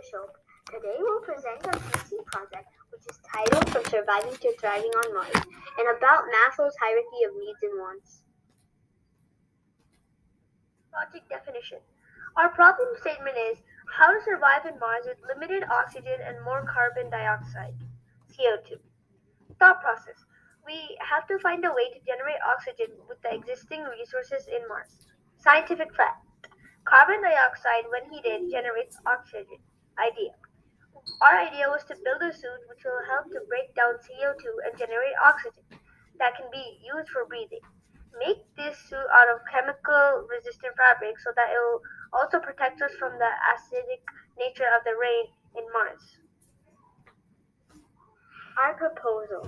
Ashok. Today we'll present our PC project, which is titled From Surviving to Thriving on Mars, and about Maslow's hierarchy of needs and wants. Project definition. Our problem statement is how to survive in Mars with limited oxygen and more carbon dioxide, CO2. Thought process. We have to find a way to generate oxygen with the existing resources in Mars. Scientific fact. Carbon dioxide, when heated, generates oxygen. Idea. Our idea was to build a suit which will help to break down CO2 and generate oxygen that can be used for breathing. Make this suit out of chemical resistant fabric so that it will also protect us from the acidic nature of the rain in Mars. Our proposal.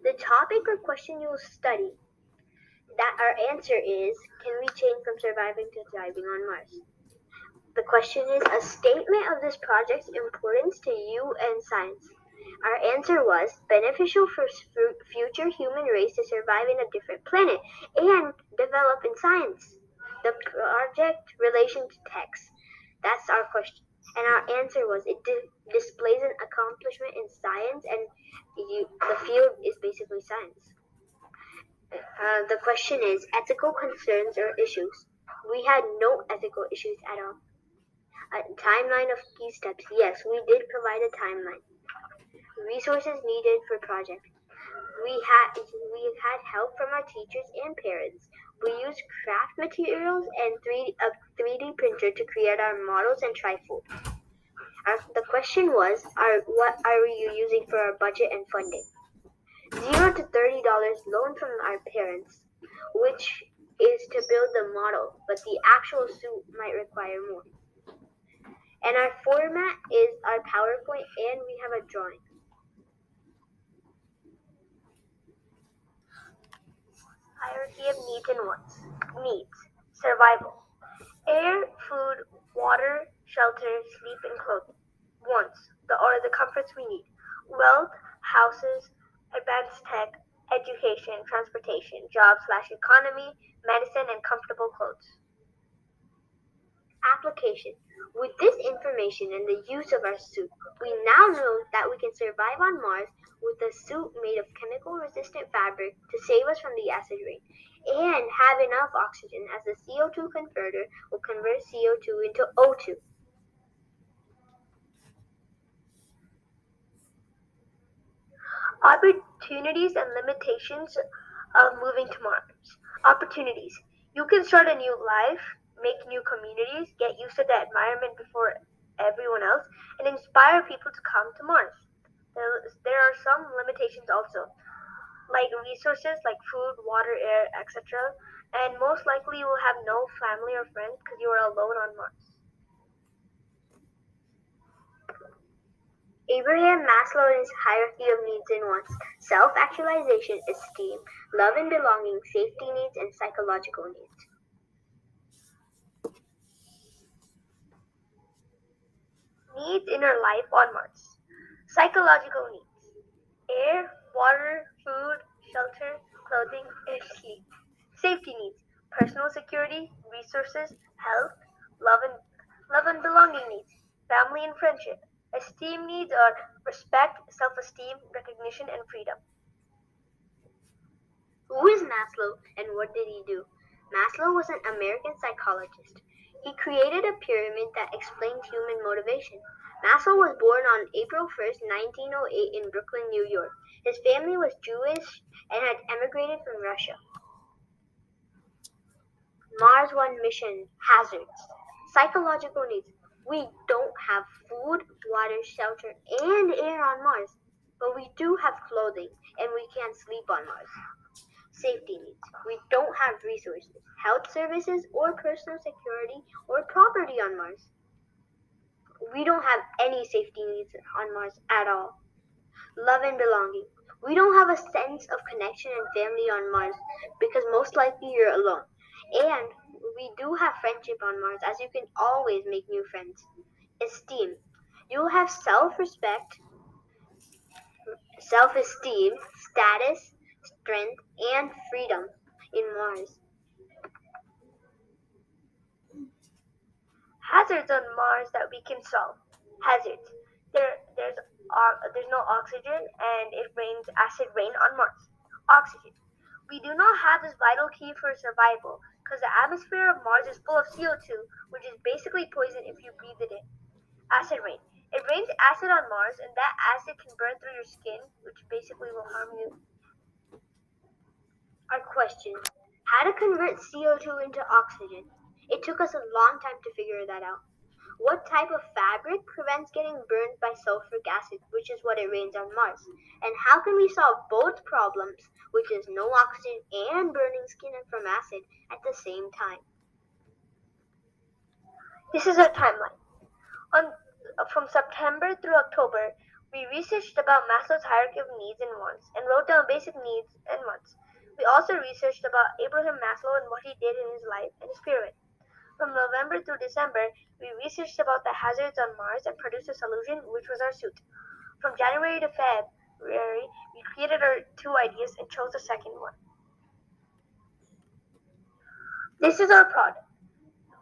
The topic or question you will study. That our answer is, can we change from surviving to thriving on Mars? The question is a statement of this project's importance to you and science. Our answer was beneficial for future human race to survive in a different planet and develop in science. The project relation to text. That's our question. And our answer was it displays an accomplishment in science, and the field is basically science. The question is ethical concerns or issues. We had no ethical issues at all. A timeline of key steps. Yes, we did provide a timeline. Resources needed for project. We had help from our teachers and parents. We used craft materials and a 3D printer to create our models and try food. The question was, what are you using for our budget and funding? $0 to $30 loan from our parents, which is to build the model, but the actual suit might require more. And our format is our PowerPoint, and we have a drawing. Hierarchy of needs and wants. Needs. Survival. Air, food, water, shelter, sleep, and clothing. Wants. The comforts we need. Wealth, houses, advanced tech, education, transportation, jobs/economy, medicine, and comfortable clothes. Application. With this information and the use of our suit, we now know that we can survive on Mars with a suit made of chemical-resistant fabric to save us from the acid rain, and have enough oxygen as the CO2 converter will convert CO2 into O2. Opportunities and limitations of moving to Mars. Opportunities. You can start a new life, make new communities, get used to the environment before everyone else, and inspire people to come to Mars. There are some limitations also, like resources like food, water, air, etc. And most likely you will have no family or friends because you are alone on Mars. Abraham Maslow and his hierarchy of needs and wants: self-actualization, esteem, love and belonging, safety needs, and psychological needs. Needs in our life on Mars. Psychological needs: air, water, food, shelter, clothing, and sleep. Safety needs: personal security, resources, health, love and belonging needs, family and friendship. Esteem needs are respect, self-esteem, recognition, and freedom. Who is Maslow and what did he do? Maslow was an American psychologist. He created a pyramid that explained human motivation. Maslow was born on April 1st, 1908 in Brooklyn, New York. His family was Jewish and had emigrated from Russia. Mars One mission hazards. Psychological needs. We don't have food, water, shelter, and air on Mars, but we do have clothing, and we can sleep on Mars. Safety needs. We don't have resources, health services, or personal security or property on Mars. We don't have any safety needs on Mars at all. Love and belonging. We don't have a sense of connection and family on Mars because most likely you're alone. And we do have friendship on Mars, as you can always make new friends. Esteem. You'll have self-respect, self-esteem, status, strength, and freedom in Mars. Hazards on Mars that we can solve. Hazards. There's no oxygen, and it rains acid rain on Mars. Oxygen. We do not have this vital key for survival because the atmosphere of Mars is full of CO2, which is basically poison if you breathe it in. Acid rain. It rains acid on Mars, and that acid can burn through your skin, which basically will harm you. Our question: how to convert CO2 into oxygen? It took us a long time to figure that out. What type of fabric prevents getting burned by sulfuric acid, which is what it rains on Mars? And how can we solve both problems, which is no oxygen and burning skin from acid, at the same time? This is our timeline. From September through October, we researched about Maslow's hierarchy of needs and wants and wrote down basic needs and wants. We also researched about Abraham Maslow and what he did in his life and his pyramid. From November through December, we researched about the hazards on Mars and produced a solution, which was our suit. From January to February, we created our two ideas and chose the second one. This is our product.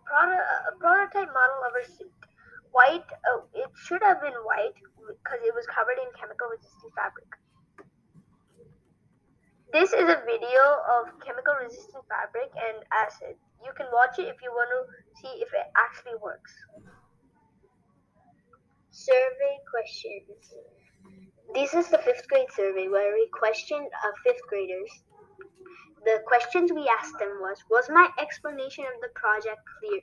A prototype model of our suit. White, it should have been white because it was covered in chemical resistant fabric. This is a video of chemical resistant fabric and acid. You can watch it if you want to see if it actually works. Survey questions. This is the fifth grade survey where we questioned fifth graders. The questions we asked them was my explanation of the project clear?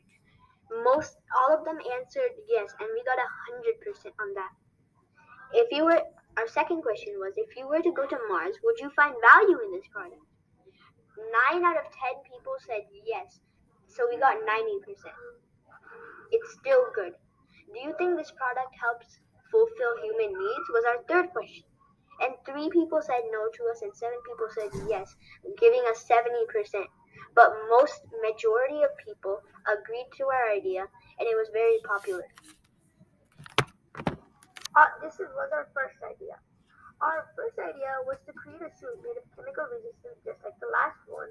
All of them answered yes, and we got 100% on that. Our second question was, if you were to go to Mars, would you find value in this product? 9 out of 10 people said yes, so we got 90%. It's still good. Do you think this product helps fulfill human needs? Was our third question. And 3 people said no to us, and 7 people said yes, giving us 70%. But majority of people agreed to our idea, and it was very popular. This was our first idea. Our first idea was to create a suit made of chemical resistance, just like the last one.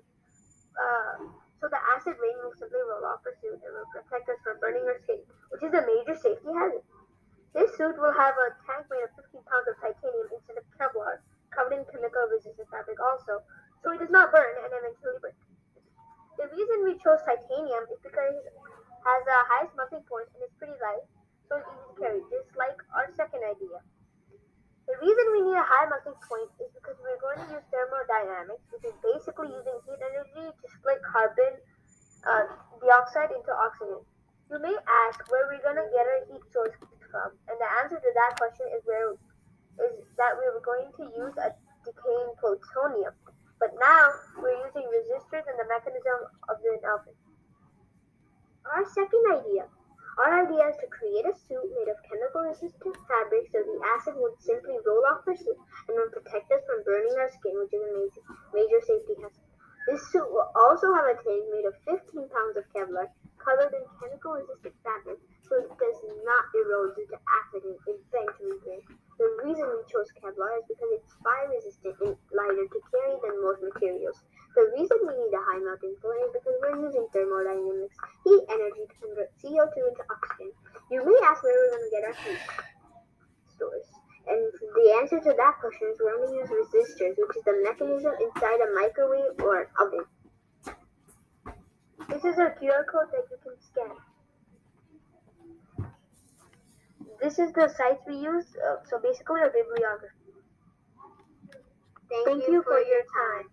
So the acid rain will simply roll off our suit and will protect us from burning our skin, which is a major safety hazard. This suit will have a tank made of 15 pounds of titanium instead of Kevlar, covered in chemical resistant fabric also, so it does not burn and eventually break. The reason we chose titanium is because it has the highest melting point and is pretty light, so it's easy to carry, just like our second idea. The reason we need a high melting point is because we're going to use thermodynamics, which is basically using heat energy to split carbon dioxide into oxygen. You may ask where we're going to get our heat source from, and the answer to that question is that we were going to use a decaying plutonium. But now we're using resistors and the mechanism of the oven. Our second idea. Our idea is to create a suit made of chemical resistant fabric so the acid would simply roll off our suit and would protect us from burning our skin, which is a major safety hazard. This suit will also have a tank made of 15 pounds of Kevlar covered in chemical resistant fabric so it does not erode due to acid and eventually break. The reason we chose Kevlar is because it's fire resistant and lighter to carry than most materials. The reason we need a high melting point is because we're using thermodynamics, heat energy to convert CO2 into oxygen. You may ask where we're going to get our heat source. And the answer to that question is we're going to use resistors, which is the mechanism inside a microwave or an oven. This is a QR code that you can scan. This is the sites we use, so basically our bibliography. Thank you for your time.